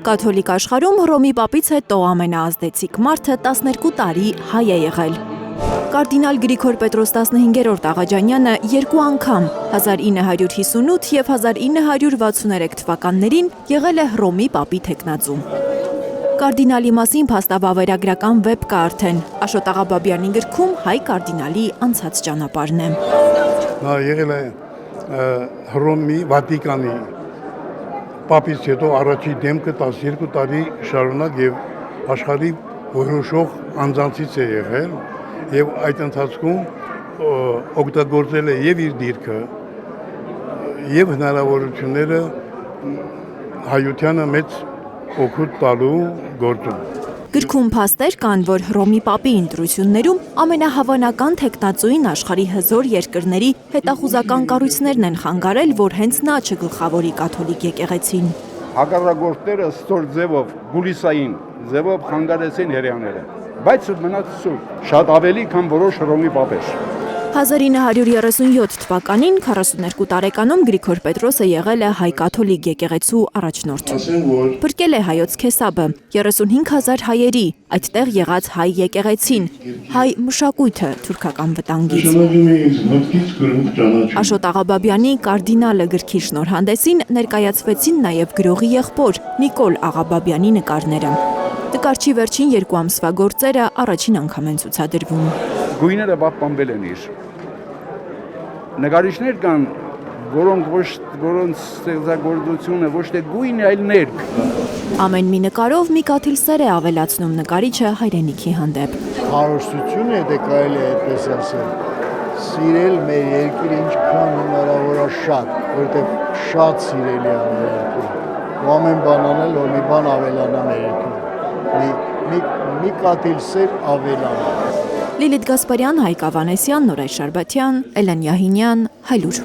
Կաթոլիկ աշխարհում Հռոմի պապից հետո ամենաազդեցիկ մարդը 12 տարի հայ է եղել։ Կարդինալ Գրիգոր Պետրոս 15-րդ Աղաջանյանը երկու անգամ 1958 և 1963 թվականներին եղել է Հռոմի պապի թեկնածու։ Կարդինալի մասին փաստավավերագրական վեպ կա արդեն, Աշոտ Աղաբաբյանի գրքում հայ կարդինալի անցած ճանապարհն է։ Նա եղել է Հռոմի Վատիկանի պապից հետո առաջի դեմքը 12 տարի շարունակ եւ աշխարհի որոշող անձանցից է եղել եւ այդ ընթացքում օգտագործել է եւ իր դիրքը եւ հնարավորությունները հայությանը մեծ օգուտ տալու գործում։ Գրքում փաստեր կան, որ Հռոմի պապի ընտրություններում ամենահավանական թեկնածուին աշխարհի հզոր երկրների հետախուզական կառույցներն են խանգարել, որ հենց նա չգլխավորի կաթոլիկ եկեղեցին։ Հակառակորդները ստոր ձևով, գուլիսային ձևով խանգարեցին հրեաները, բայց մնաց սուրբ, շատ ավելի, քան որոշ Հռոմի պապեր։ 1937 թվականին 42 տարեկանում Գրիգոր Պետրոսը եղել է հայ կաթոլիկ եկեղեցու առաջնորդ։ Փրկել է հայոց քեսաբը, 35,000 հայերի, այդտեղ եղած հայ եկեղեցին, հայ մշակույթը թուրքական վտանգից։ Աշոտ Աղաբաբյանի կարդինալը գրքի շնորհանդեսին ներկայացվեցին նաև գրողի եղբոր Նիկոլ Աղաբաբյանի նկարները։ Նկարչի վերջին 2 ամսվա գործերը առաջին անգամ են ցուցադրվում։ Գույները պահպանվել են իր։ Նկարիչներ կան, որոնց ստեղծագործությունը ոչ թե գույն է, այլ ներք։ Ամեն մի նկարով մի կաթիլ սեր է ավելացնում նկարիչը հայրենիքի հանդեպ։ Հարստություն է, դե կարելի է այդպես ասել։ Սիրել մեր երկիրը ինչքան հնարավոր է շատ, որովհետև շատ սիրելի է մեր երկիրը։ Ու ամեն բան անել, որ մի բան ավելանա մեր երկիրում։ Մի կաթիլ սեր ավելանա։ Լիլիթ Գասպարյան, Հայկ Ավանեսյան, Նորայր Շարբաթյան, Էլեն Յահինյան, Հայլուր։